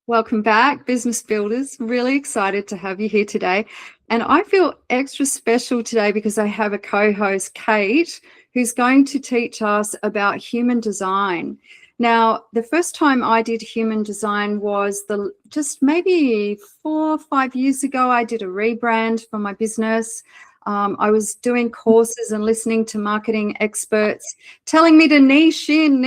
Welcome back, business builders. Really excited to have you here today. And I feel extra special today because I have a co-host, Kate, who's going to teach us about human design. Now, the first time I did human design was just maybe 4 or 5 years ago. I did a rebrand for my business. I was doing courses and listening to marketing experts telling me to niche in,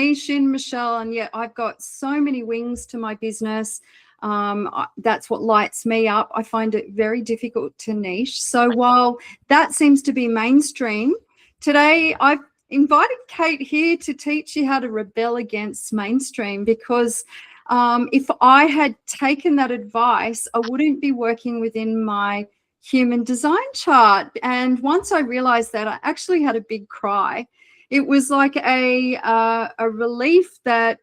Michelle. And yet I've got so many wings to my business. That's what lights me up. I find it very difficult to niche. So while that seems to be mainstream, today I've invited Kate here to teach you how to rebel against mainstream, because if I had taken that advice, I wouldn't be working within my human design chart. And once I realized that, I actually had a big cry. It was like a relief that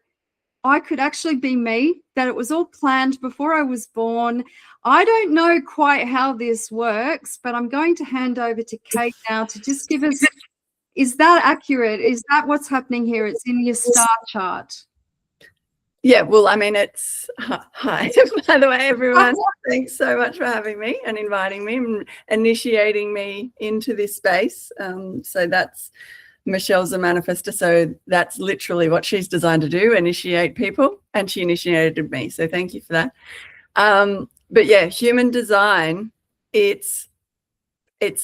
I could actually be me, that it was all planned before I was born. I don't know quite how this works, but I'm going to hand over to Kate now to just give us, is that accurate? Is that what's happening here? It's in your star chart. Yeah, well, I mean, it's hi, by the way, everyone. Thanks so much for having me and inviting me and initiating me into this space. So that's Michelle's a manifestor, so that's literally what she's designed to do, initiate people, and she initiated me. So thank you for that. But yeah, human design, it's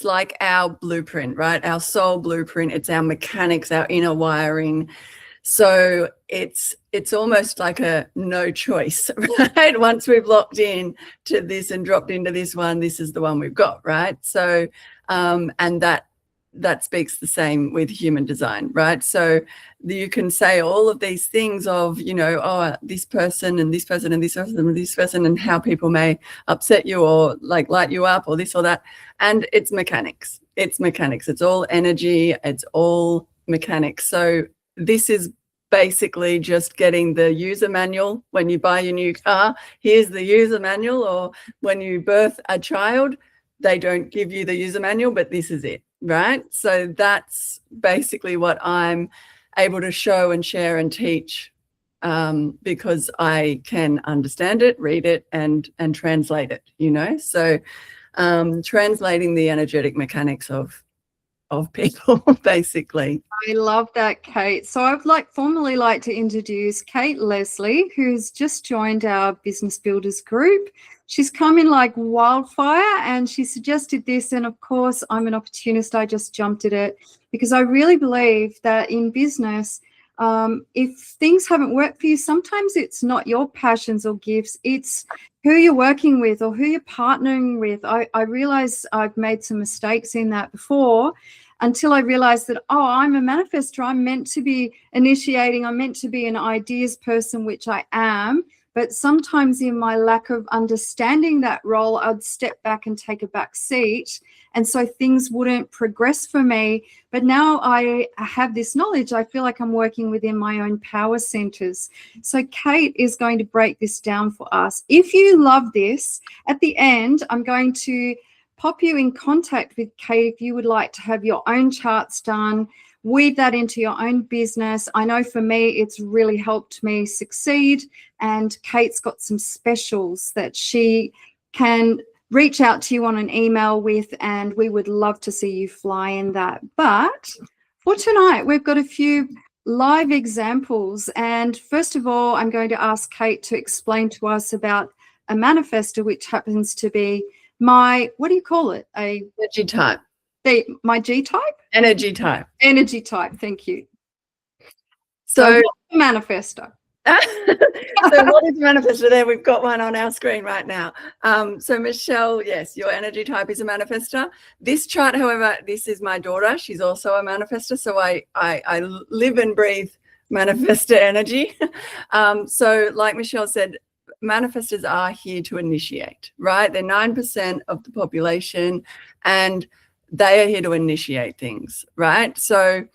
like our blueprint, right? Our soul blueprint. It's our mechanics, our inner wiring. So it's almost like a no choice, right? Once we've locked in to this and dropped into this one, this is the one we've got, right? So and that speaks the same with human design, right? So you can say all of these things of, oh, this person and this person and this person and this person, and how people may upset you or like light you up or this or that. And it's mechanics. It's mechanics. It's all energy. It's all mechanics. So this is basically just getting the user manual. When you buy your new car, here's the user manual. Or when you birth a child, they don't give you the user manual, but this is it, right? So that's basically what I'm able to show and share and teach, because I can understand it, read it, and translate it, So translating the energetic mechanics of people, basically. I love that, Kate. So I'd formally like to introduce Kate Lesslie, who's just joined our Business Builders group. She's come in like wildfire and she suggested this. And of course, I'm an opportunist. I just jumped at it because I really believe that in business, if things haven't worked for you, sometimes it's not your passions or gifts, it's who you're working with or who you're partnering with. I realize I've made some mistakes in that before, until I realized that, oh, I'm a manifestor. I'm meant to be initiating. I'm meant to be an ideas person, which I am. But sometimes in my lack of understanding that role, I'd step back and take a back seat. And so things wouldn't progress for me. But now I have this knowledge. I feel like I'm working within my own power centers. So Kate is going to break this down for us. If you love this, at the end, I'm going to pop you in contact with Kate if you would like to have your own charts done, weave that into your own business. I know for me, it's really helped me succeed. And Kate's got some specials that she can reach out to you on an email with, and we would love to see you fly in that. But for tonight, we've got a few live examples. And first of all, I'm going to ask Kate to explain to us about a manifestor, which happens to be my, what do you call it? Energy type. My G type? Energy type. Energy type, thank you. So manifestor. So what is manifestor? There, we've got one on our screen right now. So Michelle, yes, your energy type is a manifestor. This chart, however, this is my daughter. She's also a manifestor. So I live and breathe manifestor energy. So like Michelle said, manifestors are here to initiate, right? They're 9% of the population and they are here to initiate things, right? So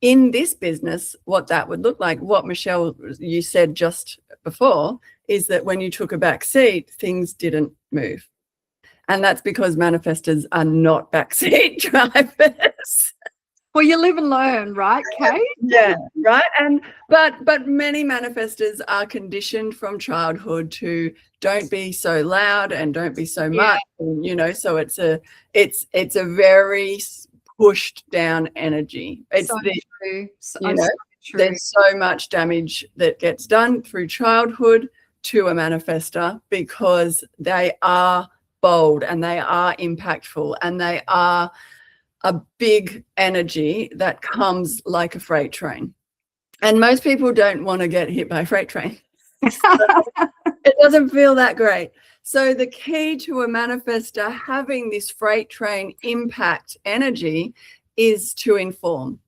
in this business, what that would look like, what Michelle, you said just before, is that when you took a back seat, things didn't move. And that's because manifestors are not backseat drivers. Well, you live and learn, right, Kate? Yeah, right. And but many manifestors are conditioned from childhood to don't be so loud and don't be so much, and, so it's a very pushed down energy. It's So the true. So true. there's so much damage that gets done through childhood to a manifestor because they are bold and they are impactful and they are a big energy that comes like a freight train. And most people don't want to get hit by a freight train. It doesn't feel that great. So the key to a manifestor having this freight train impact energy is to inform.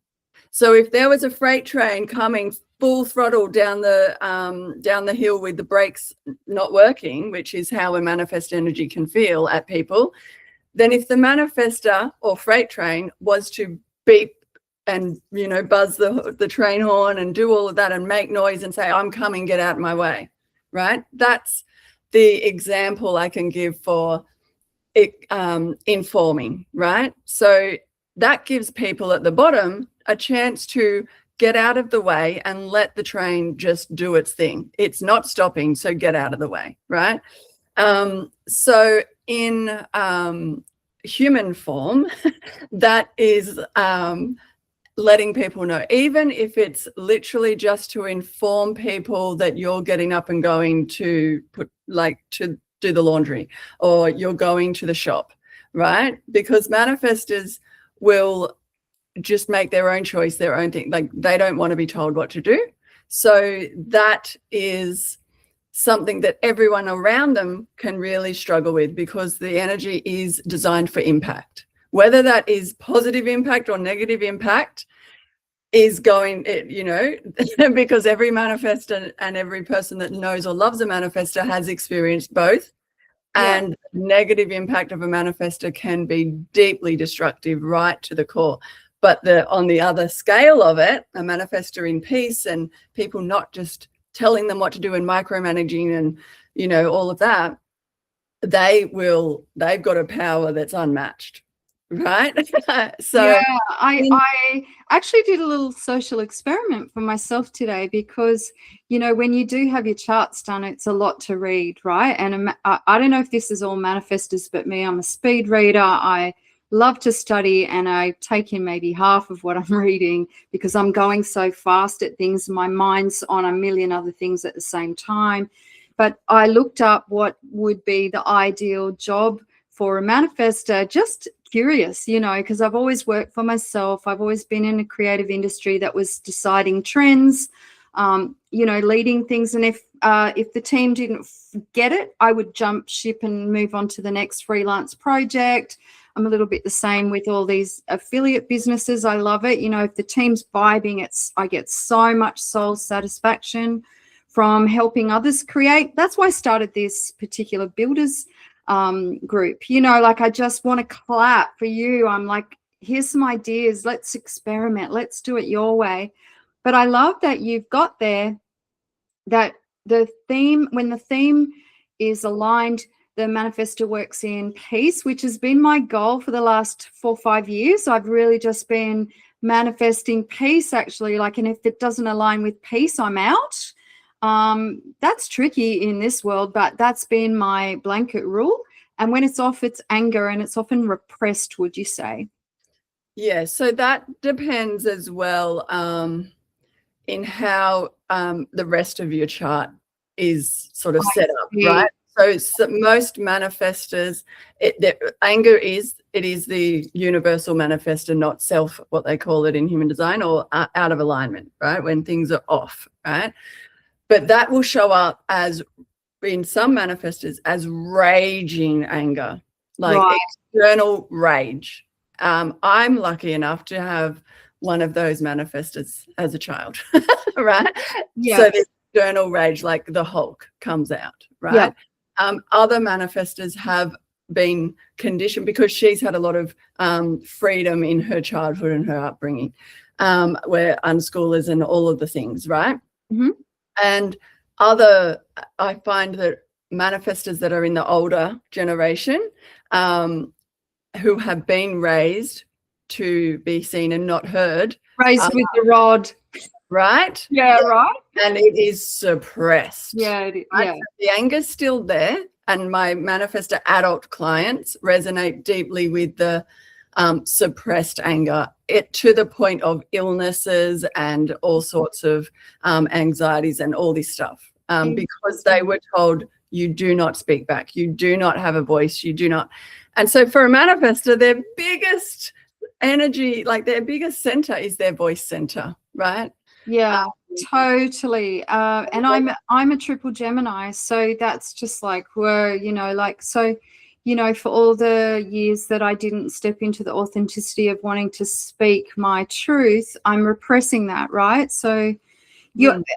So if there was a freight train coming full throttle down the hill with the brakes not working, which is how a manifest energy can feel at people, then if the manifestor or freight train was to beep and, buzz the train horn and do all of that and make noise and say, I'm coming, get out of my way, right? That's the example I can give for it, informing, right? So that gives people at the bottom a chance to get out of the way and let the train just do its thing. It's not stopping, so get out of the way, right? So in human form, that is letting people know, even if it's literally just to inform people that you're getting up and going to to do the laundry or you're going to the shop, right? Because manifestors will just make their own choice, their own thing. Like they don't want to be told what to do. So that is something that everyone around them can really struggle with because the energy is designed for impact. Whether that is positive impact or negative impact is going, because every manifestor and every person that knows or loves a manifestor has experienced both. Yeah. And negative impact of a manifestor can be deeply destructive right to the core. But on the other scale of it, a manifestor in peace and people not just telling them what to do and micromanaging and, all of that, they've got a power that's unmatched, right? So yeah, I actually did a little social experiment for myself today because, when you do have your charts done, it's a lot to read, right? And I don't know if this is all manifestors, but me, I'm a speed reader. I love to study and I take in maybe half of what I'm reading because I'm going so fast at things. My mind's on a million other things at the same time. But I looked up what would be the ideal job for a manifestor, just curious, because I've always worked for myself. I've always been in a creative industry that was deciding trends, leading things. And if the team didn't get it, I would jump ship and move on to the next freelance project. I'm a little bit the same with all these affiliate businesses. I love it. If the team's vibing, I get so much soul satisfaction from helping others create. That's why I started this particular builders group. I just want to clap for you. I'm like, here's some ideas. Let's experiment. Let's do it your way. But I love that you've got there that when the theme is aligned, the manifestor works in peace, which has been my goal for the last 4 or 5 years. I've really just been manifesting peace, actually. And if it doesn't align with peace, I'm out. That's tricky in this world, but that's been my blanket rule. And when it's off, it's anger, and it's often repressed, would you say? Yeah, so that depends as well in how the rest of your chart is sort of set up, right? So most manifestors, anger is the universal manifestor, not self, what they call it in human design, or out of alignment, right? When things are off, right? But that will show up as, in some manifestors, as raging anger, like external rage. I'm lucky enough to have one of those manifestors as a child, right? Yeah. So the external rage, like the Hulk, comes out, right? Yeah. Other manifestors have been conditioned because she's had a lot of freedom in her childhood and her upbringing, where unschoolers and all of the things, right? Mm-hmm. And I find that manifestors that are in the older generation, who have been raised to be seen and not heard. Raised with the rod. Right? Yeah, right. And it is suppressed. Yeah, Right? yeah. So the anger's still there, and my manifestor adult clients resonate deeply with the suppressed anger, it to the point of illnesses and all sorts of anxieties and all this stuff, because they were told, you do not speak back, you do not have a voice, you do not. And so for a manifestor, their biggest energy, like their biggest center is their voice center, right? Yeah, totally. And I'm a triple Gemini, so that's just like, whoa, you know, like, so, you know, for all the years that I didn't step into the authenticity of wanting to speak my truth, I'm repressing that, right? So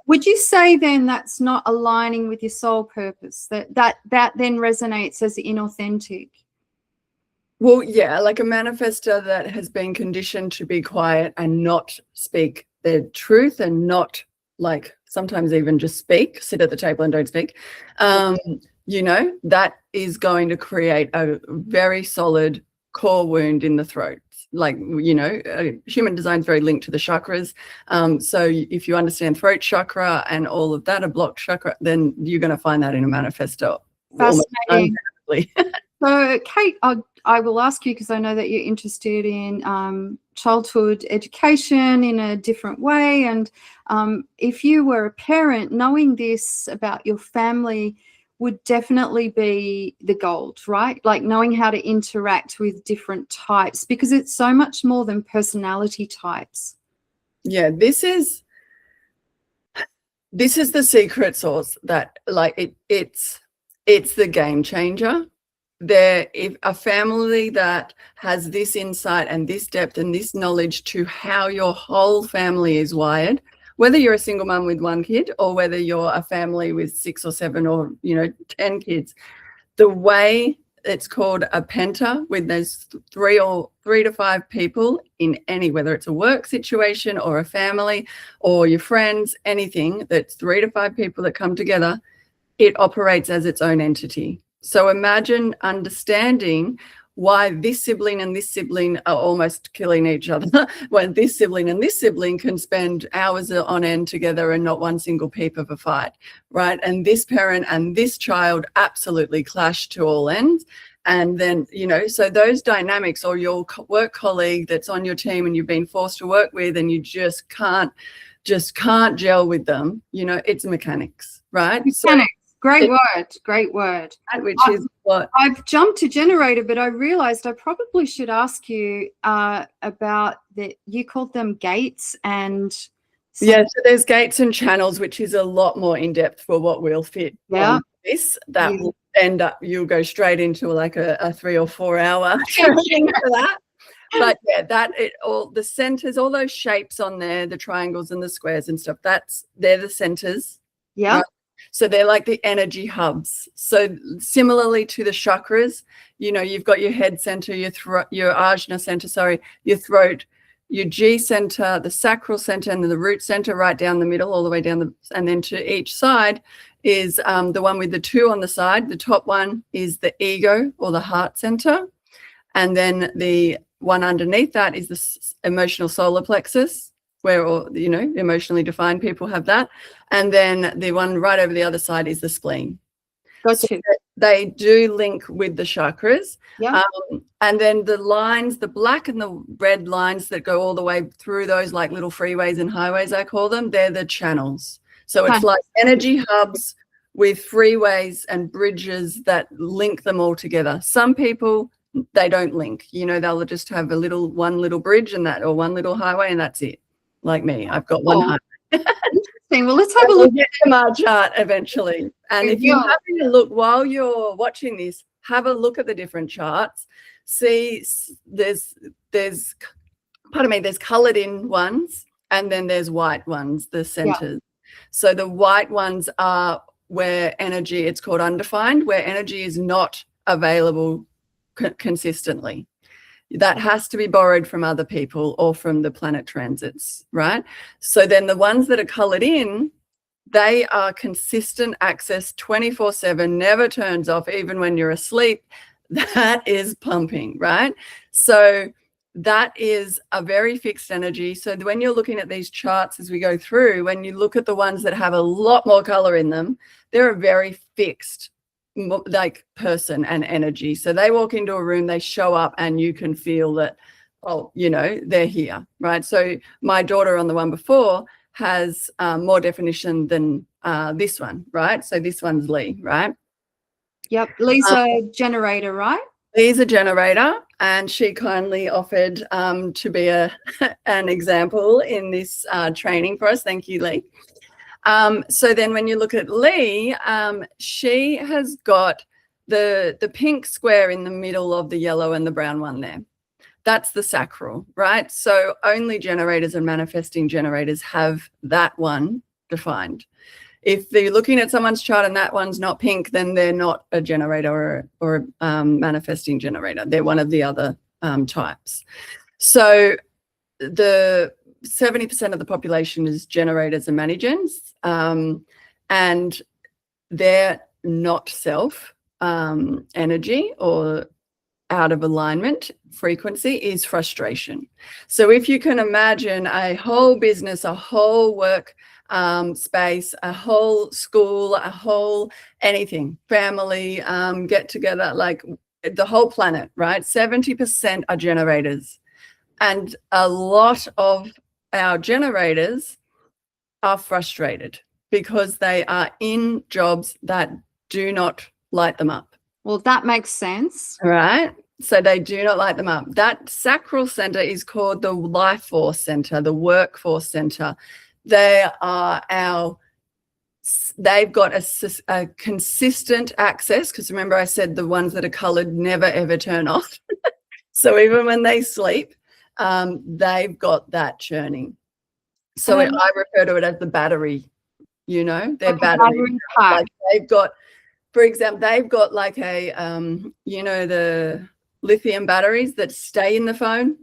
would you say then that's not aligning with your soul purpose, that then resonates as inauthentic? Well, yeah, like a manifestor that has been conditioned to be quiet and not speak their truth, and not, like, sometimes even just speak, sit at the table and don't speak, you know, that is going to create a very solid core wound in the throat. Like, you know, human design is very linked to the chakras. So if you understand throat chakra and all of that, a blocked chakra, then you're going to find that in a manifestor. Fascinating. So, Kate, I will ask you, because I know that you're interested in childhood education in a different way. And if you were a parent, knowing this about your family would definitely be the gold, right? Like knowing how to interact with different types, because it's so much more than personality types. Yeah, this is the secret sauce that, like, it's the game changer. If a family that has this insight and this depth and this knowledge to how your whole family is wired, whether you're a single mum with one kid or whether you're a family with 6 or 7 or, you know, 10 kids, the way it's called a penta, with those 3 to 5 people in any, whether it's a work situation or a family or your friends, anything that's 3 to 5 people that come together, it operates as its own entity. So imagine understanding why this sibling and this sibling are almost killing each other, when this sibling and this sibling can spend hours on end together and not one single peep of a fight, right? And this parent and this child absolutely clash to all ends. And then, you know, so those dynamics, or your work colleague that's on your team and you've been forced to work with and you just can't gel with them, you know, it's mechanics, right? Mechanics. Great word. Which is what I've jumped to generator, but I realized I probably should ask you about you called them gates and. Yeah, so there's gates and channels, which is a lot more in depth for what will fit on this. That will end up, you'll go straight into like a 3 or 4 hour training for that. But yeah, all the centers, all those shapes on there, the triangles and the squares and stuff, they're the centers. Yeah. Right? So they're like the energy hubs. So similarly to the chakras, you know, you've got your head center, your ajna center, your throat, your G center, the sacral center, and then the root center right down the middle, all the way down and then to each side is the one with the 2 on the side. The top one is the ego, or the heart center. And then the one underneath that is the emotional solar plexus, where all, you know, emotionally defined people have that. And then the one right over the other side is the spleen. Gotcha. So they do link with the chakras. Yeah. And then the lines, the black and the red lines that go all the way through those, like little freeways and highways, I call them, they're the channels. So it's like energy hubs with freeways and bridges that link them all together. Some people, they don't link, you know, they'll just have one little bridge and that, or one little highway, and that's it. Like me, I've got one highway. Interesting. Well, let's have a look at my chart eventually. And if you're having a look while you're watching this, have a look at the different charts. See, there's colored in ones, and then there's white ones, the centers. So the white ones are where energy, it's called undefined, where energy is not available consistently. That has to be borrowed from other people or from the planet transits, right? So then the ones that are colored in, they are consistent access 24/7, never turns off, even when you're asleep. That is pumping, right? So that is a very fixed energy. So when you're looking at these charts as we go through, when you look at the ones that have a lot more color in them, they're a very fixed like person and energy. So they walk into a room, they show up, and you can feel that, oh, you know, they're here, right? So my daughter on the one before has more definition than this one, right? So this one's Lee, right? Yep. Lisa, generator, right? Lee's a generator, and she kindly offered to be an example in this training for us. Thank you, Lee. So then when you look at Lee, she has got the pink square in the middle of the yellow and the brown one there. That's the sacral, right? So only generators and manifesting generators have that one defined. If they're looking at someone's chart and that one's not pink, then they're not a generator or a manifesting generator. They're one of the other types. So the 70% of the population is generators and manigents, and they're not self energy or out of alignment frequency is frustration. So if you can imagine a whole business, a whole work space, a whole school, a whole anything, family, get together, like the whole planet, right? 70% are generators. And a lot of our generators are frustrated because they are in jobs that do not light them up. Well, that makes sense. Right? So they do not light them up. That sacral center is called the life force center, the workforce center. They've got a consistent access, because remember I said the ones that are colored never ever turn off. So even when they sleep, they've got that churning. So I refer to it as the battery, you know, their battery. Like they've got, for example, they've got like a, you know, the lithium batteries that stay in the phone,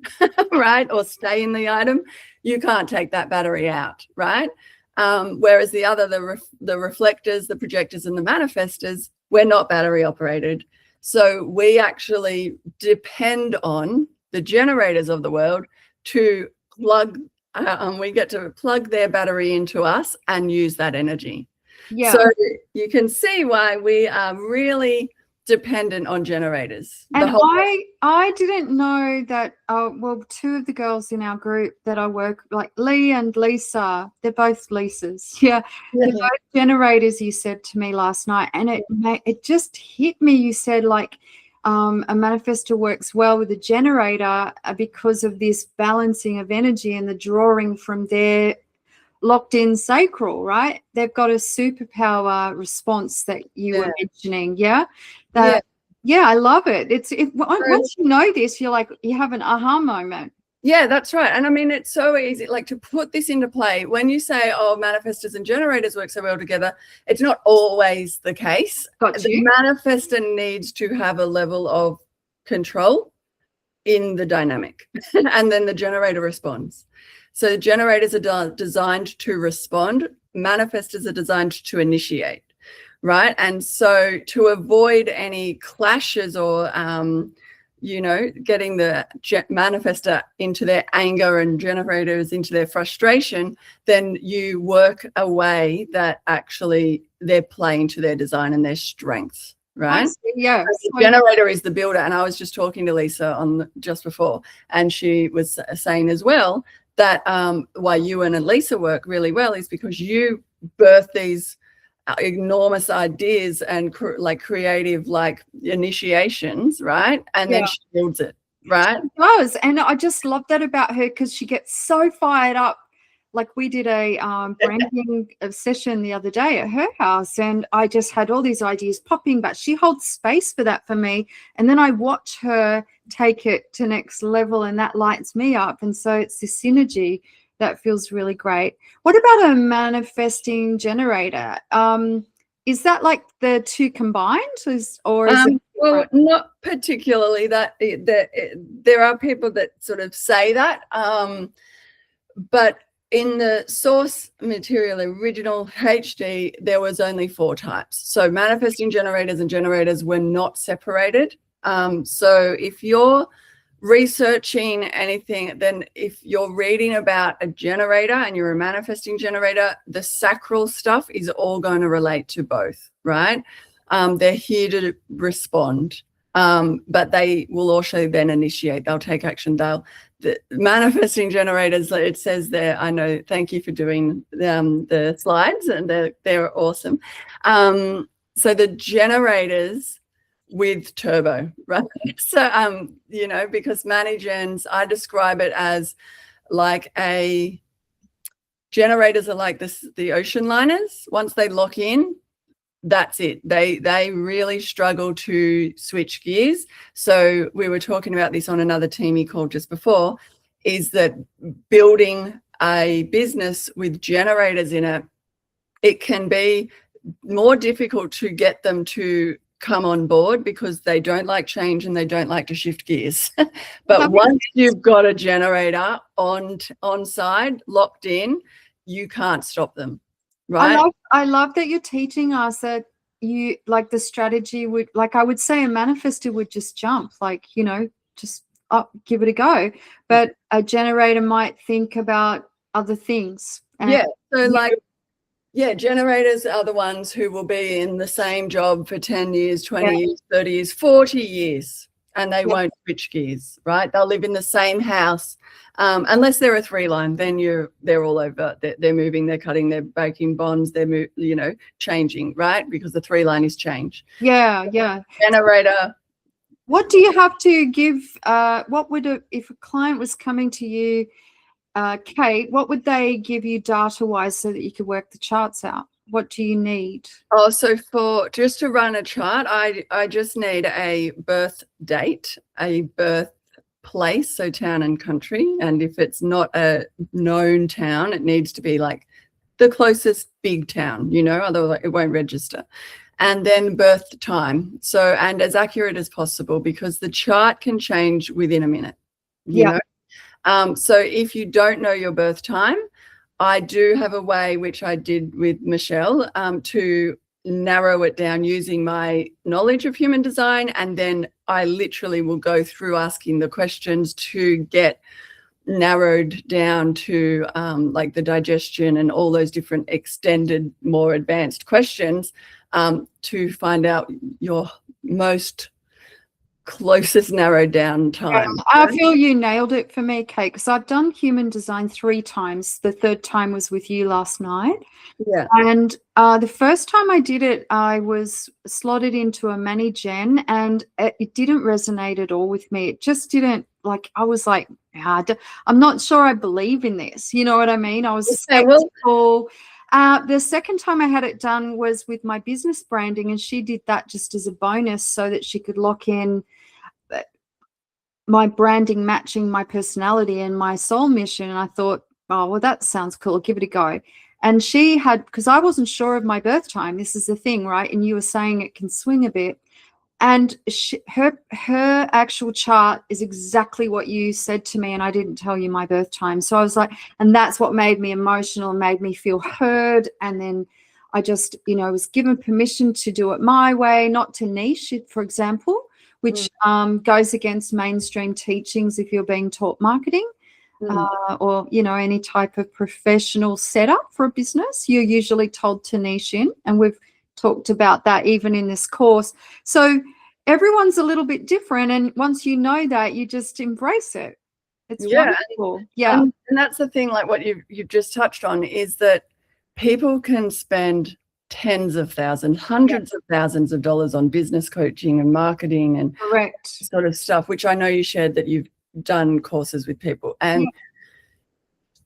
right, or stay in the item. You can't take that battery out, right? Whereas the other, the reflectors, the projectors, and the manifestors, we're not battery operated. So we actually depend on the generators of the world to plug, we get to plug their battery into us and use that energy. Yeah. So you can see why we are really dependent on generators. And I didn't know that, well, two of the girls in our group that I work, like Lee and Lisa, they're both Lisas. Yeah. They're both generators, you said to me last night. And it just hit me. You said like a manifestor works well with a generator because of this balancing of energy and the drawing from their locked in sacral, right? They've got a superpower response that you were mentioning. Yeah. I love it. Once you know this, you're like, you have an aha moment. Yeah, that's right. And I mean, it's so easy, like, to put this into play. When you say, oh, manifestors and generators work so well together, it's not always the case. The manifestor needs to have a level of control in the dynamic, and then the generator responds. So the generators are designed to respond. Manifestors are designed to initiate, right? And so to avoid any clashes or, you know, getting the manifestor into their anger and generators into their frustration, then you work a way that actually they're playing to their design and their strengths, right? Yeah. The generator is the builder. And I was just talking to Lisa just before, and she was saying as well that why you and Lisa work really well is because you birth these enormous ideas and creative initiations, right? And then she builds it, right? She does. And I just love that about her, because she gets so fired up. Like, we did a branding session the other day at her house, and I just had all these ideas popping, but she holds space for that for me. And then I watch her take it to next level, and that lights me up. And so it's this synergy that feels really great. What about a manifesting generator? Is that like the two combined, or is it? Well, not particularly. There are people that sort of say that, but in the source material, original HD, there was only 4 types. So manifesting generators and generators were not separated. So if you're researching anything, then if you're reading about a generator and you're a manifesting generator, the sacral stuff is all going to relate to both, right? They're here to respond, but they will also then initiate. They'll take action. The manifesting generators, it says there, I know, thank you for doing the slides, and they're awesome. So the generators with turbo, right? So, you know, because Manigens, I describe it as like generators are like the ocean liners. Once they lock in, that's it. They really struggle to switch gears. So we were talking about this on another teamy call just before, is that building a business with generators in it, it can be more difficult to get them to come on board because they don't like change and they don't like to shift gears. But once you've got a generator on side, locked in, you can't stop them, right? I love that you're teaching us that you like the strategy would, like I would say a manifestor would just jump, like, you know, just up, give it a go. But a generator might think about other things. Yeah. So like, yeah, generators are the ones who will be in the same job for 10 years, 20 years, 30 years, 40 years, and they won't switch gears, right? They'll live in the same house, unless they're a 3-line, then they're all over. They're moving, they're cutting, they're breaking bonds, they're changing, right? Because the 3-line is change. Yeah. Generator. What do you have to give? What would if a client was coming to you, Kate, what would they give you data-wise so that you could work the charts out? What do you need? Oh, so for just to run a chart, I just need a birth date, a birth place, so town and country. And if it's not a known town, it needs to be like the closest big town, otherwise it won't register. And then birth time. So, and as accurate as possible, because the chart can change within a minute. You know? So if you don't know your birth time, I do have a way, which I did with Michelle, to narrow it down using my knowledge of human design. And then I literally will go through asking the questions to get narrowed down to like the digestion and all those different extended, more advanced questions to find out your most closest narrowed down time. I feel you nailed it for me, Kate, because I've done human design 3 times. The 3rd time was with you last night. Yeah. And the first time I did it, I was slotted into a Manigen, and it didn't resonate at all with me. It just didn't, like, I was like, I'm not sure I believe in this. You know what I mean? I was skeptical. The second time I had it done was with my business branding, and she did that just as a bonus so that she could lock in my branding matching my personality and my soul mission. And I thought, oh, well, that sounds cool. I'll give it a go. And she had, because I wasn't sure of my birth time. This is the thing, right? And you were saying it can swing a bit. And her actual chart is exactly what you said to me, and I didn't tell you my birth time. So I was like, and that's what made me emotional and made me feel heard. And then I just, was given permission to do it my way, not to niche it, for example, which goes against mainstream teachings if you're being taught marketing or, any type of professional setup for a business. You're usually told to niche in, and we've talked about that even in this course. So everyone's a little bit different, and once you know that, you just embrace it. It's wonderful. Yeah. And that's the thing, like what you've just touched on, is that people can spend tens of thousands, hundreds of thousands of dollars on business coaching and marketing and sort of stuff, which I know you shared that you've done courses with people. And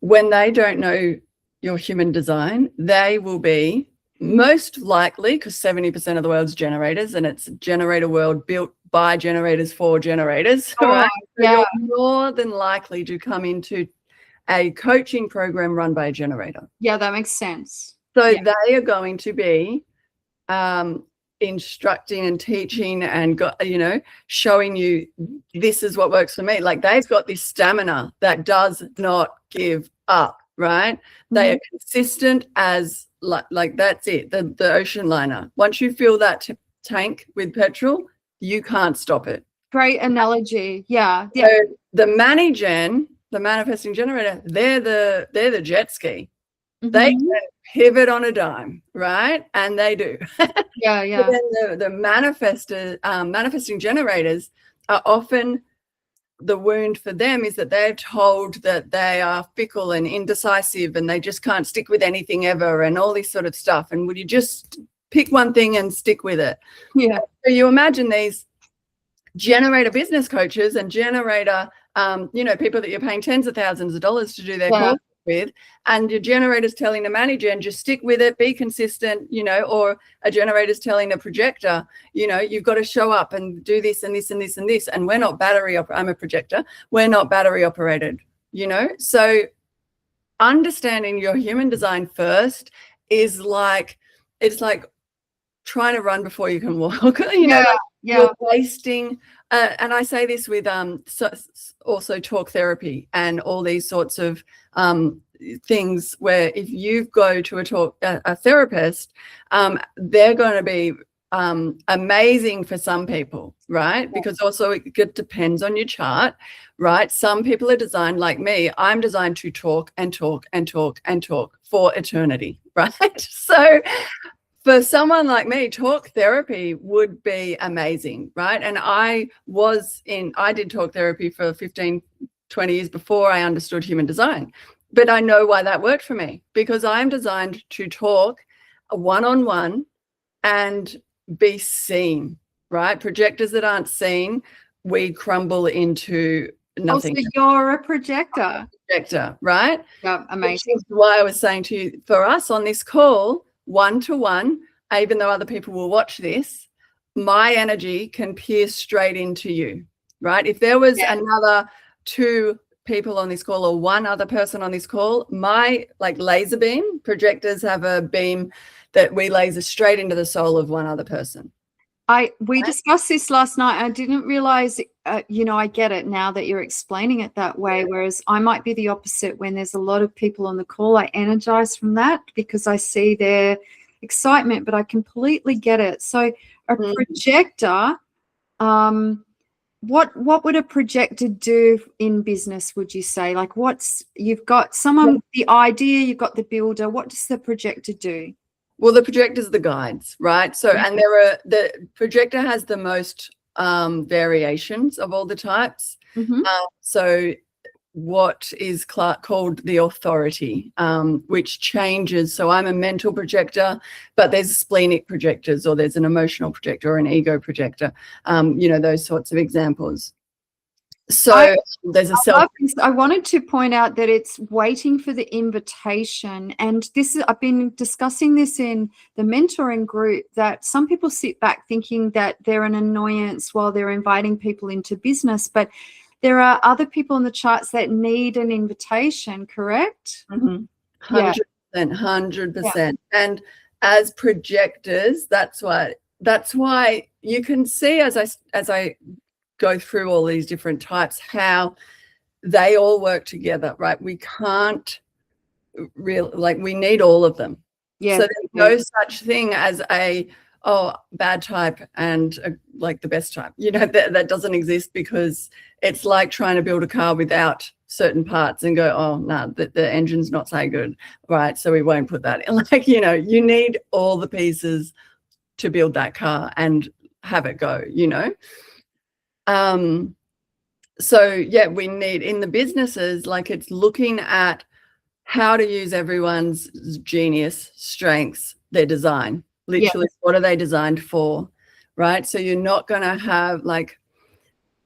when they don't know your human design, they will be most likely, because 70% of the world's generators, and it's a generator world built by generators for generators, right? So you're more than likely to come into a coaching program run by a generator. Yeah, that makes sense. So they are going to be instructing and teaching and showing you this is what works for me. Like, they've got this stamina that does not give up, right? They are consistent as like that's it, the ocean liner. Once you fill that tank with petrol, you can't stop it. Great analogy. Yeah. So the the manifesting generator, they're the jet ski. They Mhm. can pivot on a dime, right? And they do. Yeah, But yeah. then the manifesting generators are often, the wound for them is that they're told that they are fickle and indecisive and they just can't stick with anything ever and all this sort of stuff. And would you just pick one thing and stick with it? Yeah. So you imagine these generator business coaches and generator, people that you're paying tens of thousands of dollars to do their Yeah. course with, and your generator's telling the manager and just stick with it, be consistent, or a generator's telling a projector, you've got to show up and do this and this and this and this. And we're not I'm a projector. We're not battery operated, So understanding your human design first is it's like trying to run before you can walk. You're wasting. And I say this with also talk therapy and all these sorts of things where if you go to a therapist, they're going to be amazing for some people, right? Because also it depends on your chart, right? Some people are designed like me. I'm designed to talk and talk and talk and talk for eternity, right? So for someone like me, talk therapy would be amazing, right? And I did talk therapy for 15, 20 years before I understood human design. But I know why that worked for me, because I'm designed to talk one-on-one and be seen, right? Projectors that aren't seen, we crumble into nothing. Also, you're a projector. Projector, right? Yeah, amazing. Which is why I was saying to you, for us on this call, one-to-one, even though other people will watch this, my energy can pierce straight into you, right? If there was another 2 people on this call or one other person on this call, my laser beam, projectors have a beam that we laser straight into the soul of one other person. We discussed this last night. I didn't realize, I get it now that you're explaining it that way. Whereas I might be the opposite. When there's a lot of people on the call, I energize from that because I see their excitement, but I completely get it. So a projector, what would a projector do in business, would you say? You've got someone, the idea, you've got the builder. What does the projector do? Well, the projector's are the guides, right? So, and the projector has the most variations of all the types. So what is called the authority, which changes. So I'm a mental projector, but there's splenic projectors, or there's an emotional projector or an ego projector, those sorts of examples. So there's I wanted to point out that it's waiting for the invitation. And I've been discussing this in the mentoring group, that some people sit back thinking that they're an annoyance while they're inviting people into business, but there are other people in the charts that need an invitation, correct? 100%, 100%. And as projectors, that's why you can see as I go through all these different types, how they all work together, right? We can't really, we need all of them. So there's no such thing as bad type and the best type, that doesn't exist, because it's like trying to build a car without certain parts and go, oh no, the engine's not so good, right? So we won't put that in. You need all the pieces to build that car and have it go, So we need, in the businesses, it's looking at how to use everyone's genius, strengths, their design. Literally, what are they designed for, right? So you're not going to have,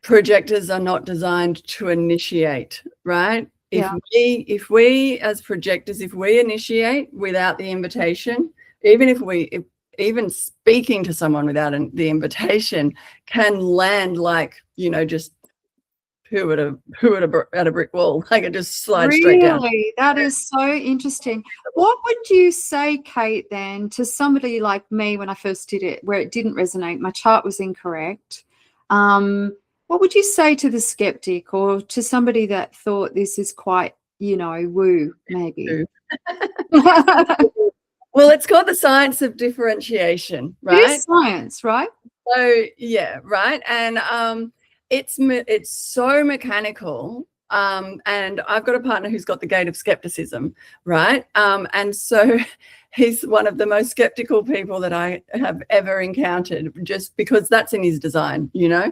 projectors are not designed to initiate, right? If we as projectors, if we initiate without the invitation, even speaking to someone without the invitation can land just who at a brick wall, it just slides straight down. Really, that is so interesting. What would you say, Kate, then, to somebody like me when I first did it, where it didn't resonate, my chart was incorrect? What would you say to the skeptic, or to somebody that thought this is quite, woo, maybe? Well, it's called the science of differentiation, right? It is science, right? So right. And it's so mechanical. And I've got a partner who's got the gate of skepticism, right? And so he's one of the most skeptical people that I have ever encountered, just because that's in his design, you know.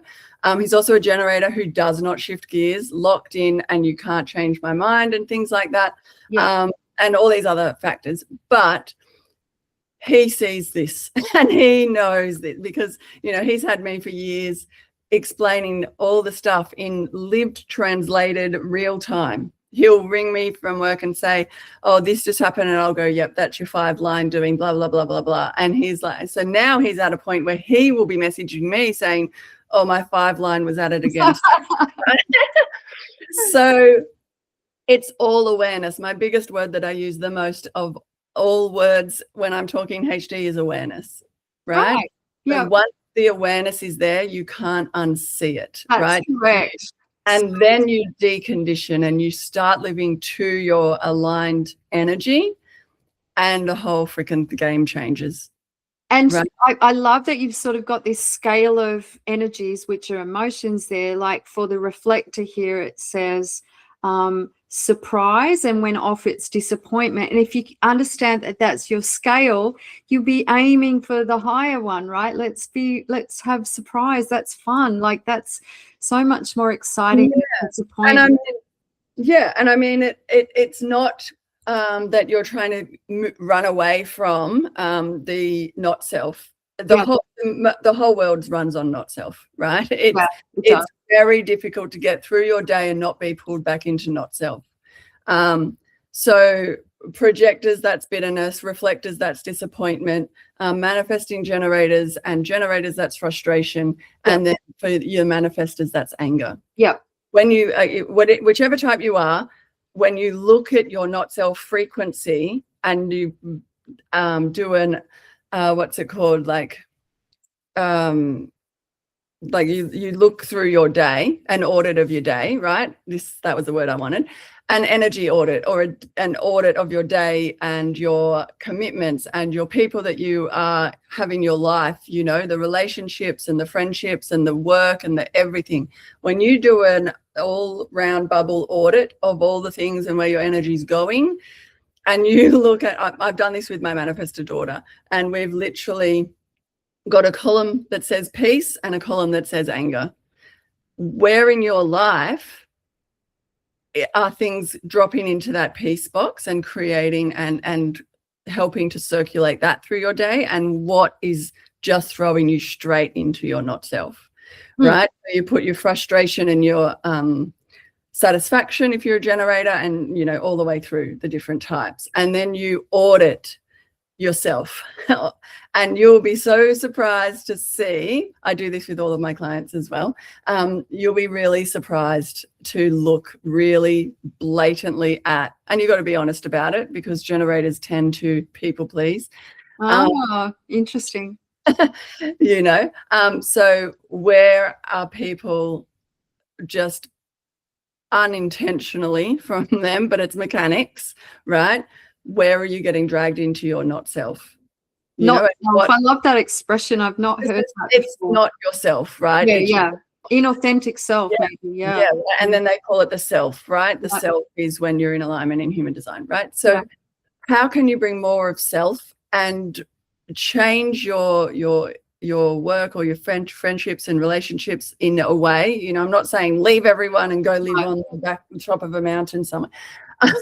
He's also a generator who does not shift gears, locked in, and you can't change my mind and things like that. Yeah. And all these other factors. But he sees this and he knows this because, you know, he's had me for years explaining all the stuff in lived, translated, real time. He'll ring me from work and say, oh, this just happened. And I'll go, yep, that's your 5-line doing blah, blah, blah, blah, blah. And he's like, so now he's at a point where he will be messaging me saying, oh, my 5-line was at it again. So it's all awareness. My biggest word that I use the most of all words when I'm talking HD is awareness, right? Yeah. So once the awareness is there, you can't unsee it. That's right? Correct. And then you decondition and you start living to your aligned energy, and the whole freaking game changes. And right? I love that you've sort of got this scale of energies, which are emotions there. Like for the reflector here, it says surprise, and when off, it's disappointment. And if you understand that that's your scale, you'll be aiming for the higher one, right? Let's have surprise. That's fun. Like that's so much more exciting than disappointment. And I mean, it's not that you're trying to run away from the not self. The whole world runs on not self, right? It's very difficult to get through your day and not be pulled back into not self. So projectors, that's bitterness. Reflectors, that's disappointment. Manifesting generators, that's frustration. And then for your manifestors, that's anger. Yeah. When you, whichever type you are, when you look at your not self frequency and you do an what's it called, like you look through your day, an audit of your day, right? That was the word I wanted. An energy audit, or an audit of your day and your commitments and your people that you have in your life, you know, the relationships and the friendships and the work and the everything. When you do an all-round bubble audit of all the things and where your energy is going, and you look at, I've done this with my manifestor daughter, and we've literally got a column that says peace and a column that says anger. Where in your life are things dropping into that peace box and creating and helping to circulate that through your day, and what is just throwing you straight into your not self, right? So you put your frustration and your satisfaction if you're a generator, and, you know, all the way through the different types. And then you audit yourself and you'll be so surprised to see, I do this with all of my clients as well, you'll be really surprised to look really blatantly at, and you've got to be honest about it, because generators tend to people please. Interesting. You know, so where are people just unintentionally from them, but it's mechanics, right? Where are you getting dragged into your not self? Not self. I love that expression. I've not heard that. It's before. Not yourself, right? Yeah. Inauthentic self, maybe. Yeah. And then they call it the self, right? The self is when you're in alignment in human design, right? So how can you bring more of self and change your work or your friendships and relationships in a way? You know, I'm not saying leave everyone and go live on the top of a mountain somewhere.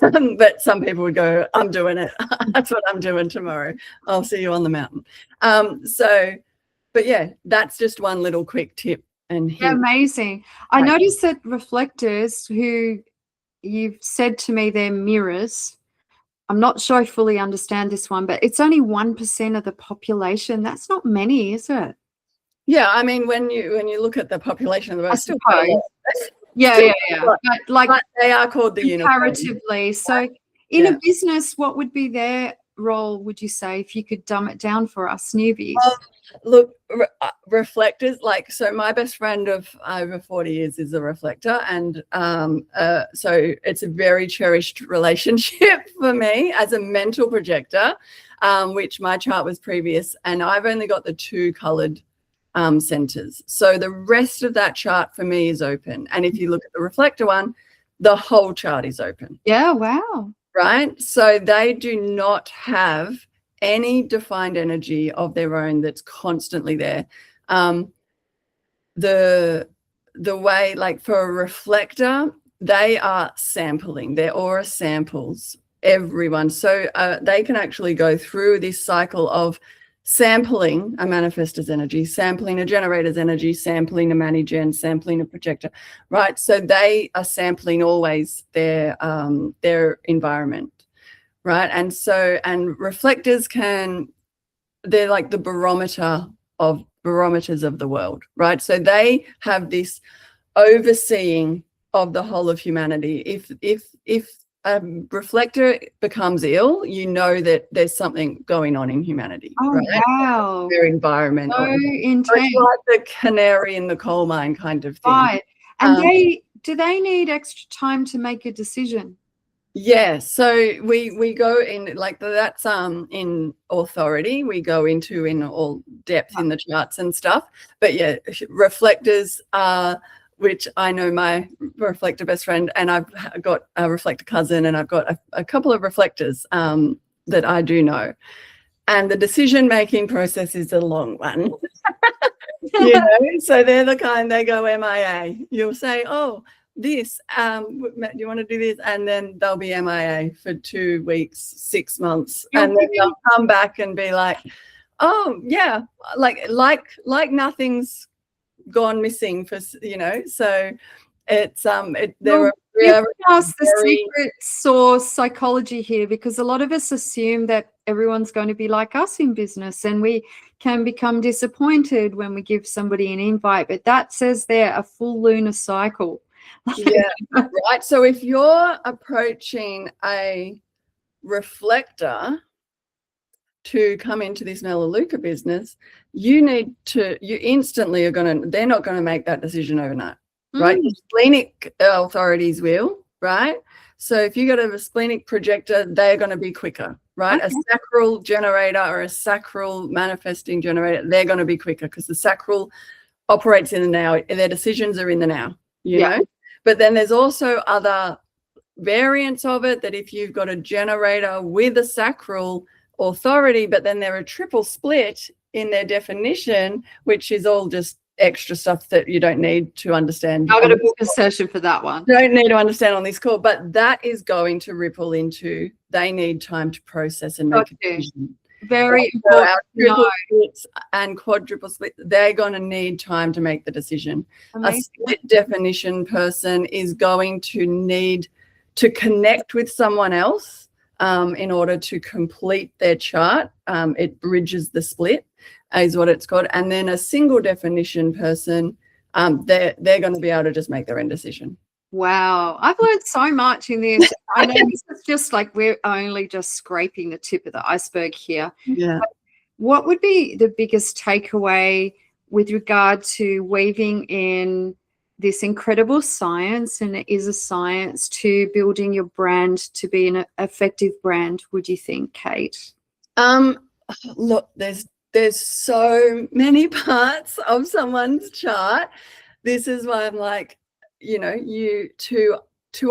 But some people would go, I'm doing it. That's what I'm doing tomorrow. I'll see you on the mountain. But yeah, that's just one little quick tip. And amazing. I noticed that reflectors, who you've said to me they're mirrors, I'm not sure I fully understand this one, but it's only 1% of the population. That's not many, is it? Yeah, I mean, when you look at the population of the world, I suppose. Yeah. But they are called the comparatively. unicorn. So in a business, what would be their role, would you say, if you could dumb it down for us newbies? Look, reflectors, like, so my best friend of over 40 years is a reflector, and so it's a very cherished relationship for me as a mental projector, which my chart was previous, and I've only got the 2 colored centers. So the rest of that chart for me is open. And if you look at the reflector one, the whole chart is open. Yeah, wow. Right? So they do not have any defined energy of their own that's constantly there. The way, like for a reflector, they are sampling, they're aura samples, everyone. So they can actually go through this cycle of sampling a manifestor's energy, sampling a generator's energy, sampling a mani-gen, sampling a projector, right? So they are sampling always their environment, right? And so, and reflectors they're like the barometers of the world, right? So they have this overseeing of the whole of humanity. If a reflector becomes ill, you know that there's something going on in humanity. Oh, right? wow. Their environment. So intense. It's like the canary in the coal mine kind of thing. Right. And do they need extra time to make a decision? Yeah, so we go in like that's in authority. We go into in all depth in the charts and stuff. But yeah, reflectors are, which I know my reflector best friend, and I've got a reflector cousin, and I've got a couple of reflectors that I do know. And the decision-making process is a long one. You know, so they're the kind, they go MIA. You'll say, oh, this, do you want to do this? And then they'll be MIA for 2 weeks, 6 months. And then they'll come back and be like, oh, yeah, like nothing's gone missing for, you know, so it's there are ask the secret sauce psychology here, because a lot of us assume that everyone's going to be like us in business, and we can become disappointed when we give somebody an invite, but that says there a full lunar cycle. Yeah, right. So if you're approaching a reflector to come into this Melaleuca business, you instantly are they're not going to make that decision overnight, right? Splenic authorities will, right? So if you got a splenic projector, they're going to be quicker, right? Okay. A sacral generator or a sacral manifesting generator, they're going to be quicker because the sacral operates in the now. Their decisions are in the now, you know? But then there's also other variants of it, that if you've got a generator with a sacral authority, but then they're a triple split in their definition, which is all just extra stuff that you don't need to understand. I've got to book a session for that one. You don't need to understand on this call, but that is going to ripple into, they need time to process and make a decision. Very important. Triple splits and quadruple split, they're going to need time to make the decision. Amazing. A split definition person is going to need to connect with someone else in order to complete their chart. It bridges the split, is what it's called. And then a single definition person, they're going to be able to just make their own decision. Wow, I've learned so much in this. I know this is just like we're only just scraping the tip of the iceberg here. Yeah. But what would be the biggest takeaway with regard to weaving in this incredible science, and it is a science, to building your brand to be an effective brand, would you think, Kate? Look, there's so many parts of someone's chart. This is why I'm like, you know, you to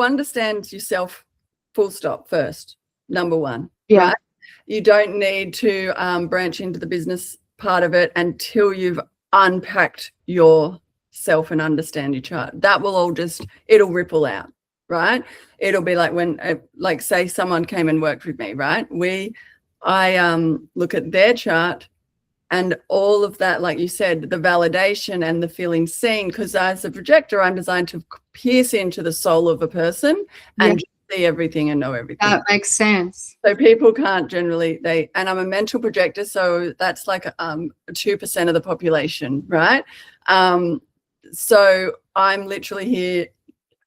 understand yourself, full stop, first, number one. Yeah. Right? You don't need to branch into the business part of it until you've unpacked yourself and understand your chart. That will all it'll ripple out, right? It'll be like when, like say someone came and worked with me, right? I look at their chart, and all of that, like you said, the validation and the feeling seen, because as a projector, I'm designed to pierce into the soul of a person and see everything and know everything. That makes sense. So people can't generally, and I'm a mental projector, so that's like 2% of the population, right? So I'm literally here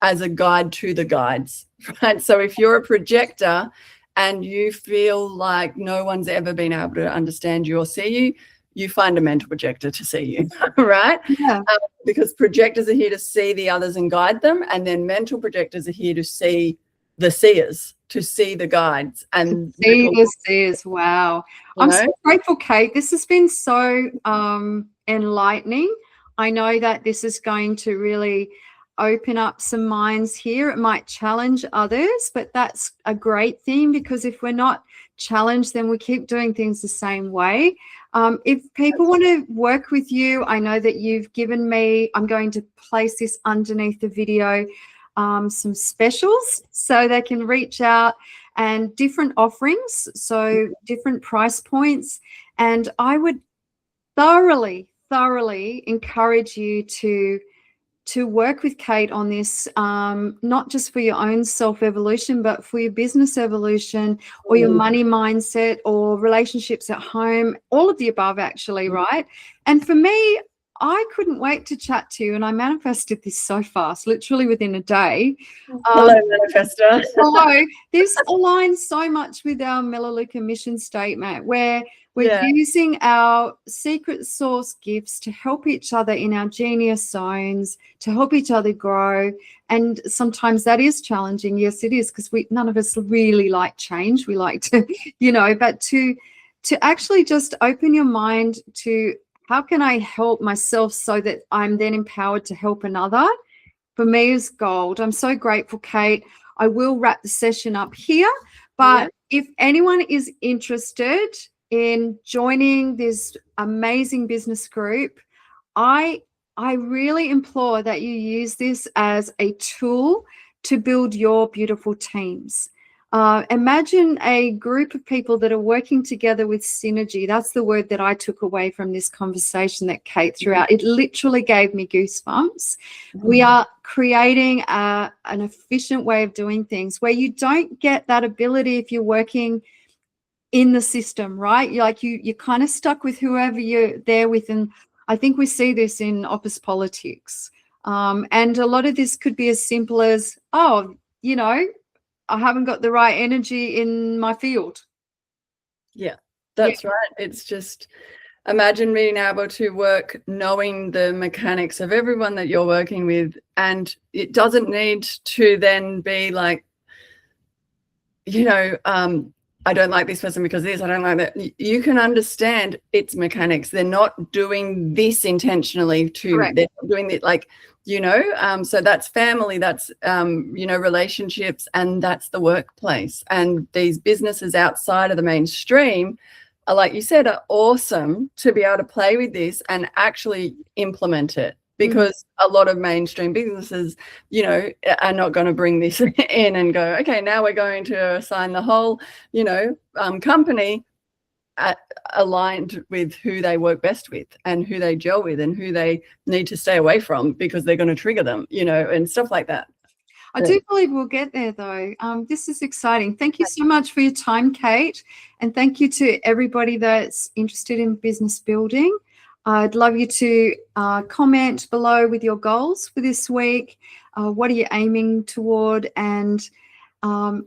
as a guide to the guides, right? So if you're a projector and you feel like no one's ever been able to understand you or see you, you find a mental projector to see you, right? Yeah. Because projectors are here to see the others and guide them, and then mental projectors are here to see the seers, to see the guides and see the seers. Wow. I'm so grateful, Kate. This has been so enlightening. I know that this is going to really open up some minds here. It might challenge others, but that's a great thing, because if we're not challenged, then we keep doing things the same way. If people want to work with you, I know that you've given me, I'm going to place this underneath the video, some specials so they can reach out, and different offerings, so different price points. And I would thoroughly encourage you to work with Kate on this, not just for your own self-evolution, but for your business evolution, or your money mindset, or relationships at home, all of the above, actually, right? And for me, I couldn't wait to chat to you, and I manifested this so fast, literally within a day. Hello, manifestor. So this aligns so much with our Melaleuca mission statement, where we're using our secret source gifts to help each other in our genius zones, to help each other grow. And sometimes that is challenging. Yes, it is, because none of us really like change. We like to, but to actually just open your mind to, how can I help myself so that I'm then empowered to help another? For me is gold. I'm so grateful, Kate. I will wrap the session up here, but if anyone is interested in joining this amazing business group, I really implore that you use this as a tool to build your beautiful teams. Imagine a group of people that are working together with synergy. That's the word that I took away from this conversation that Kate threw out. It literally gave me goosebumps. We are creating an efficient way of doing things where you don't get that ability if you're working in the system, right? You're kind of stuck with whoever you're there with. And I think we see this in office politics. And a lot of this could be as simple as, I haven't got the right energy in my field. Yeah, that's right. It's just, imagine being able to work knowing the mechanics of everyone that you're working with. And it doesn't need to then be like, I don't like this person because this, I don't like that. You can understand its mechanics. They're not doing this intentionally they're doing it like, so that's family, that's, relationships, and that's the workplace. And these businesses outside of the mainstream are, like you said, are awesome to be able to play with this and actually implement it. Because a lot of mainstream businesses, are not going to bring this in and go, okay, now we're going to assign the whole, company aligned with who they work best with and who they gel with and who they need to stay away from because they're going to trigger them, and stuff like that. I do believe we'll get there, though. This is exciting. Thank you so much for your time, Kate. And thank you to everybody that's interested in business building. I'd love you to comment below with your goals for this week. What are you aiming toward? And I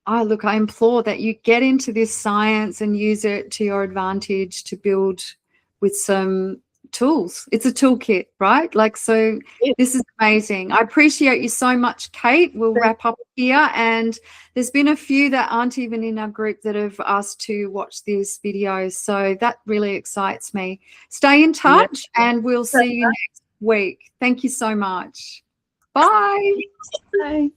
implore that you get into this science and use it to your advantage to build with some tools. It's a toolkit, right? This is amazing. I appreciate you so much, Kate. We'll wrap up here. And there's been a few that aren't even in our group that have asked to watch these videos. So that really excites me. Stay in touch and we'll see you next week. Thank you so much. Bye. Bye.